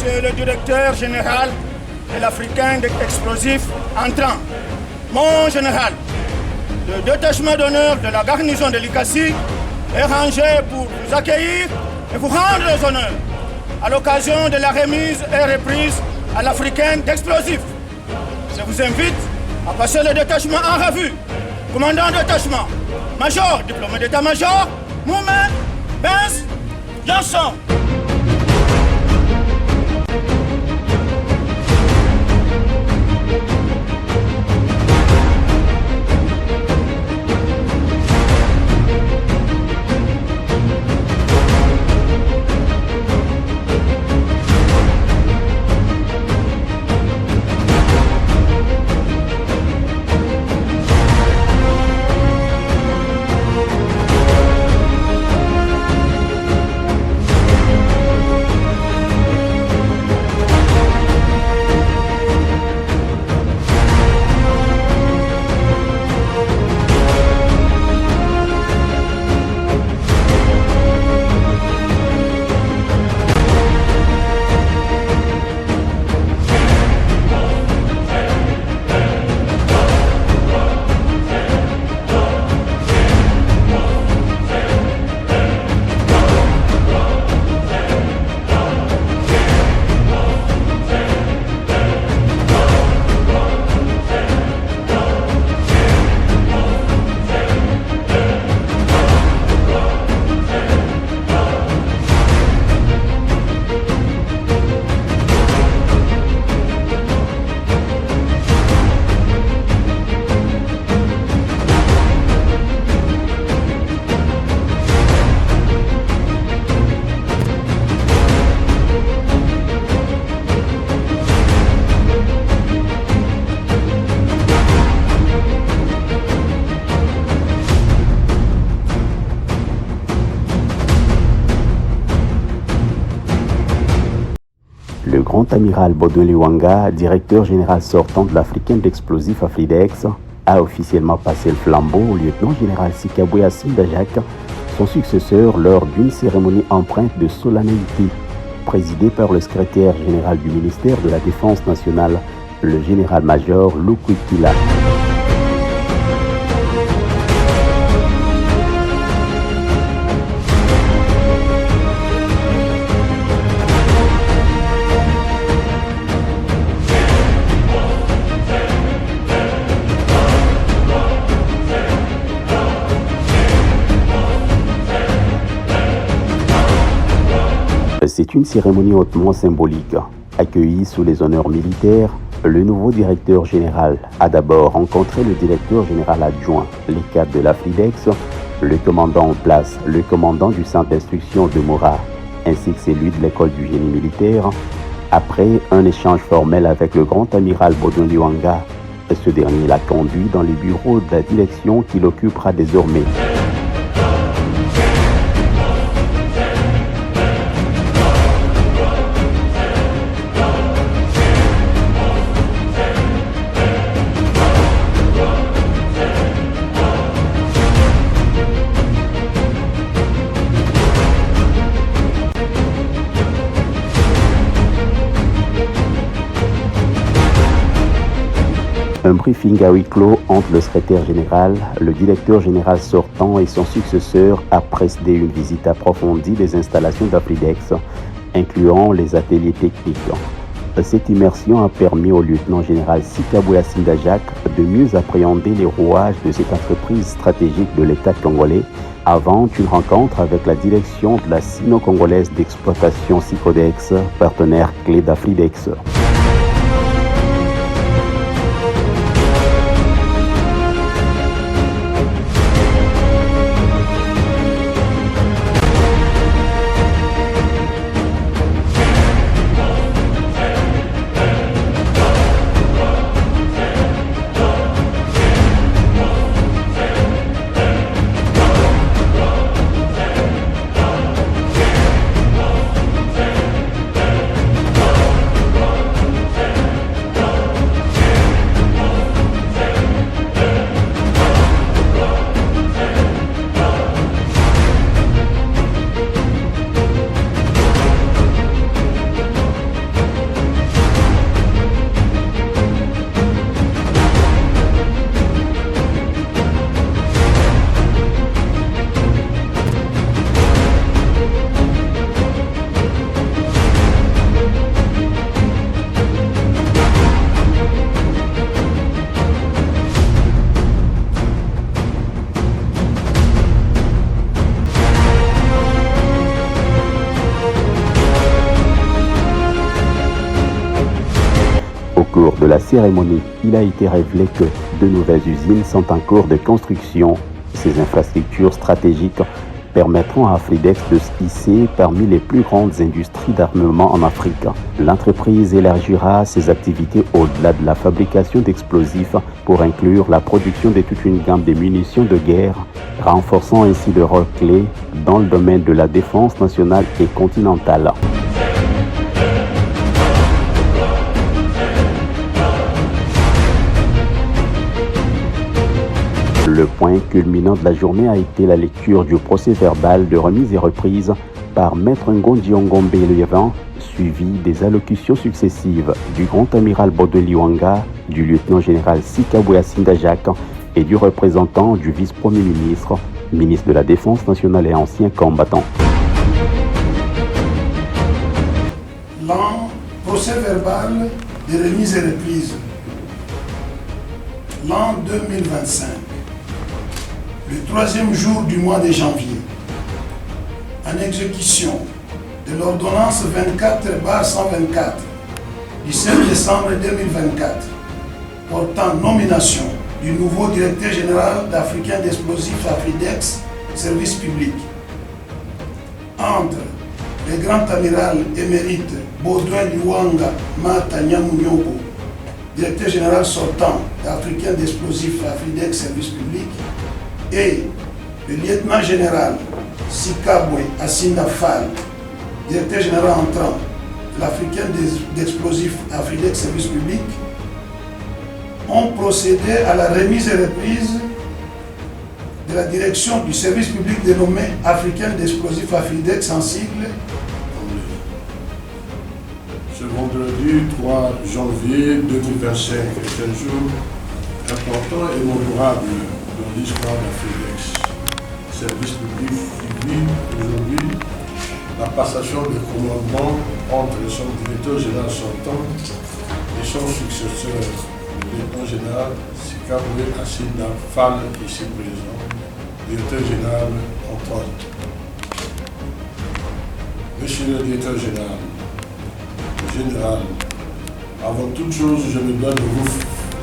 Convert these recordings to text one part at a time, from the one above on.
Monsieur le directeur général de l'Africain d'explosifs entrant, mon général, le détachement d'honneur de la garnison de l'Ikassi est rangé pour vous accueillir et vous rendre les honneurs à l'occasion de la remise et reprise à l'Africain d'explosifs. Je vous invite à passer le détachement en revue. Commandant de détachement, major, diplômé d'état-major, Moumen, Benz, Janson. Le grand amiral Baudouin Luanga, directeur général sortant de l'Africain d'explosifs Afridex, a officiellement passé le flambeau au lieutenant-général Sikabwe Assindajak, son successeur, lors d'une cérémonie empreinte de solennité, présidée par le secrétaire général du ministère de la Défense nationale, le général-major Lukwitila. C'est une cérémonie hautement symbolique. Accueilli sous les honneurs militaires, le nouveau directeur général a d'abord rencontré le directeur général adjoint, les cadres de l'Afridex, le commandant en place, le commandant du centre d'instruction de Mora, ainsi que celui de l'école du génie militaire. Après un échange formel avec le grand amiral Baudouin Luanga, ce dernier l'a conduit dans les bureaux de la direction qu'il occupera désormais. Un briefing à huis clos entre le secrétaire général, le directeur général sortant et son successeur a précédé une visite approfondie des installations d'Afridex, incluant les ateliers techniques. Cette immersion a permis au lieutenant-général Sikabwe Assindajak de mieux appréhender les rouages de cette entreprise stratégique de l'État congolais avant une rencontre avec la direction de la sino-congolaise d'exploitation Sicodex, partenaire clé d'Afridex. cours de la cérémonie, il a été révélé que de nouvelles usines sont en cours de construction. Ces infrastructures stratégiques permettront à Afridex de se hisser parmi les plus grandes industries d'armement en Afrique. L'entreprise élargira ses activités au-delà de la fabrication d'explosifs pour inclure la production de toute une gamme de munitions de guerre, renforçant ainsi le rôle clé dans le domaine de la défense nationale et continentale. Le point culminant de la journée a été la lecture du procès verbal de remise et reprise par Maître Ngondi Ongombe Lieuvan, suivi des allocutions successives du grand amiral Baudouin Liwanga, du lieutenant-général Sikabwe Asinda Jacques et du représentant du vice-premier ministre, ministre de la Défense nationale et ancien combattant. L'an procès verbal de remise et reprise. L'an 2025. Le troisième jour du mois de janvier, en exécution de l'ordonnance 24/124 du 5 décembre 2024 portant nomination du nouveau directeur général d'Africain d'Explosifs Afridex, service public, entre le grand amiral émérite Baudouin Liwanga Mata Nyamunyobo, directeur général sortant d'Africain d'Explosifs Afridex, service public, et le lieutenant général Sikabwe Asinda Fall, directeur général entrant de l'Africain d'Explosifs Afridex Service Public, ont procédé à la remise et reprise de la direction du service public dénommé Africain d'Explosifs Afridex en sigle. Ce vendredi 3 janvier 2025 est un jour important et mémorable dans l'histoire d'Afridex. Service public civil aujourd'hui, la passation de commandement entre son directeur général sortant et son successeur, le lieutenant général Sikabwe Asinda Fall, ici présent, directeur général entrant. Monsieur le directeur général, avant toute chose, je me dois de vous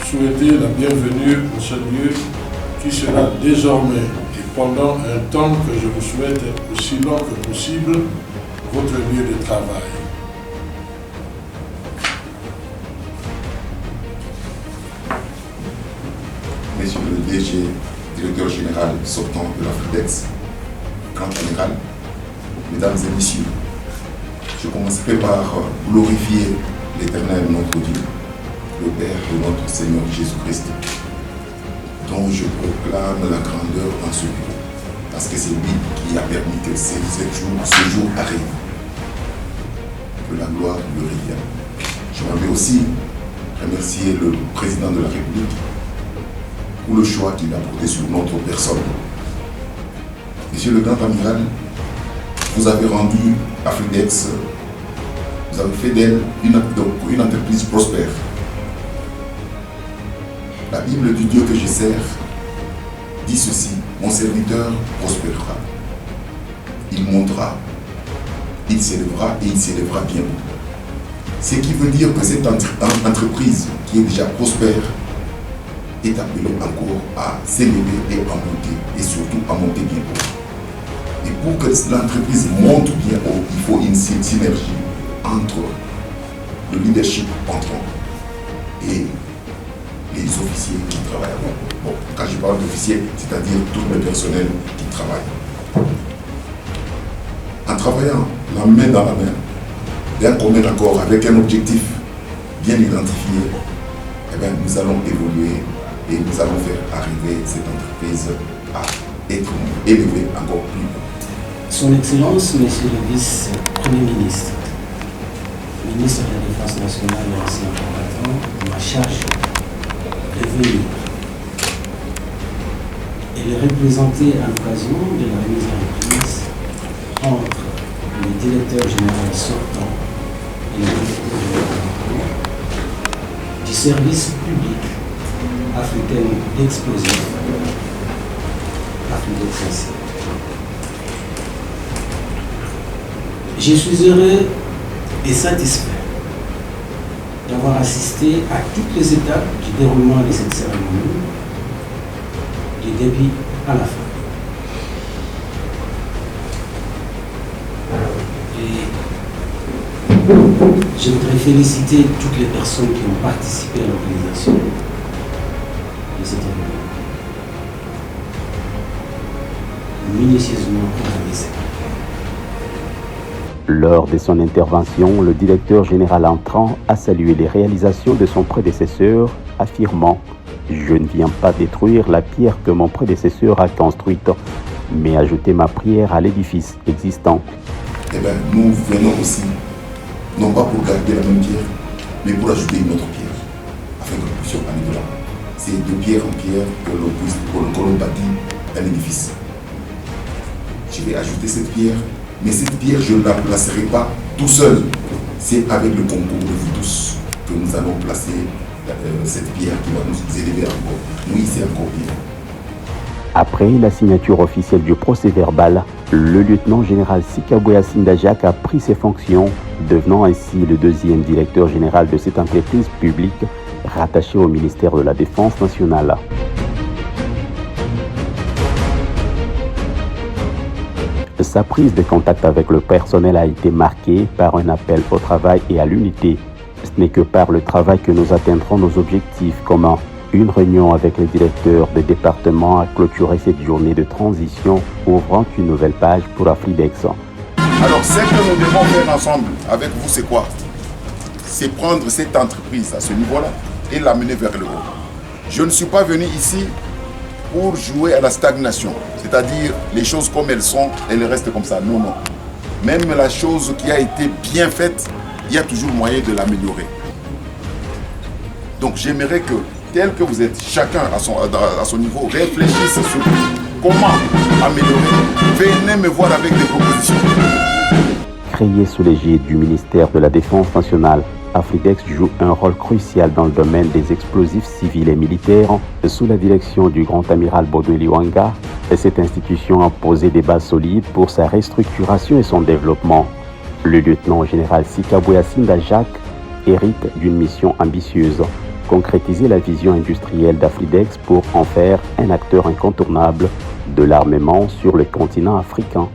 souhaiter la bienvenue en ce lieu qui sera désormais et pendant un temps que je vous souhaite aussi long que possible, votre lieu de travail. Monsieur le DG, directeur général sortant de l'Afridex, grand amiral, mesdames et messieurs, je commencerai par glorifier l'Éternel notre Dieu, le Père de notre Seigneur Jésus-Christ, dont je proclame la grandeur dans ce lieu, parce que c'est lui qui a permis que ce jour arrive. Que la gloire lui revienne. J'aimerais aussi remercier le président de la République pour le choix qu'il a porté sur notre personne. Monsieur le grand amiral, vous avez rendu Afridex, vous avez fait d'elle une entreprise prospère. La Bible du Dieu que je sers dit ceci: mon serviteur prospérera. Il montera, il s'élèvera et il s'élèvera bien haut. Ce qui veut dire que cette entreprise qui est déjà prospère est appelée encore à s'élever et à monter, et surtout à monter bien haut. Et pour que l'entreprise monte bien haut, il faut une synergie entre le leadership entrant et les officiers qui travaillent avant. Bon, quand je parle d'officiers, c'est-à-dire tout le personnel qui travaille. En travaillant la main dans la main, d'un commun accord, avec un objectif bien identifié, eh bien, nous allons évoluer et nous allons faire arriver cette entreprise à être élevée encore plus haut. Son Excellence, Monsieur le Vice-Premier ministre, ministre de la Défense nationale et ancien combattant, m'a chargé de venir et le représenter à l'occasion de la remise en reprise entre le directeur général sortant et le directeur général du service public africain d'explosifs Afridex. Je suis heureux et satisfait d'avoir assisté à toutes les étapes du déroulement de cette cérémonie, du début à la fin. Et je voudrais féliciter toutes les personnes qui ont participé à l'organisation de cette événement. Minutieusement organisé. Lors de son intervention, le directeur général entrant a salué les réalisations de son prédécesseur, affirmant « Je ne viens pas détruire la pierre que mon prédécesseur a construite, mais ajouter ma prière à l'édifice existant. » Eh bien, nous venons aussi, non pas pour garder la même pierre, mais pour ajouter une autre pierre, afin que nous puissions aller de là. C'est de pierre en pierre que l'on bâtit un édifice. Je vais ajouter cette pierre, mais cette pierre, je ne la placerai pas tout seul. C'est avec le concours de vous tous que nous allons placer cette pierre qui va nous élever encore. Nous, ici, encore bien. Après la signature officielle du procès-verbal, le lieutenant-général Sikabouya Sindajak a pris ses fonctions, devenant ainsi le deuxième directeur général de cette entreprise publique rattachée au ministère de la Défense nationale. Sa prise de contact avec le personnel a été marquée par un appel au travail et à l'unité. Ce n'est que par le travail que nous atteindrons nos objectifs communs. Une réunion avec les directeurs des départements a clôturé cette journée de transition, ouvrant une nouvelle page pour Afridex. Alors, ce que nous devons faire ensemble avec vous, c'est quoi? C'est prendre cette entreprise à ce niveau-là et l'amener vers le haut. Je ne suis pas venu ici pour jouer à la stagnation, c'est-à-dire les choses comme elles sont, elles restent comme ça. Non, non. Même la chose qui a été bien faite, il y a toujours moyen de l'améliorer. Donc j'aimerais que, tel que vous êtes, chacun à son niveau, réfléchisse sur comment améliorer. Venez me voir avec des propositions. Créé sous l'égide du ministère de la Défense nationale, Afridex joue un rôle crucial dans le domaine des explosifs civils et militaires sous la direction du grand amiral Baudouin Liwanga. Cette institution a posé des bases solides pour sa restructuration et son développement. Le lieutenant-général Sikabouya Sindajak hérite d'une mission ambitieuse, concrétiser la vision industrielle d'Afridex pour en faire un acteur incontournable de l'armement sur le continent africain.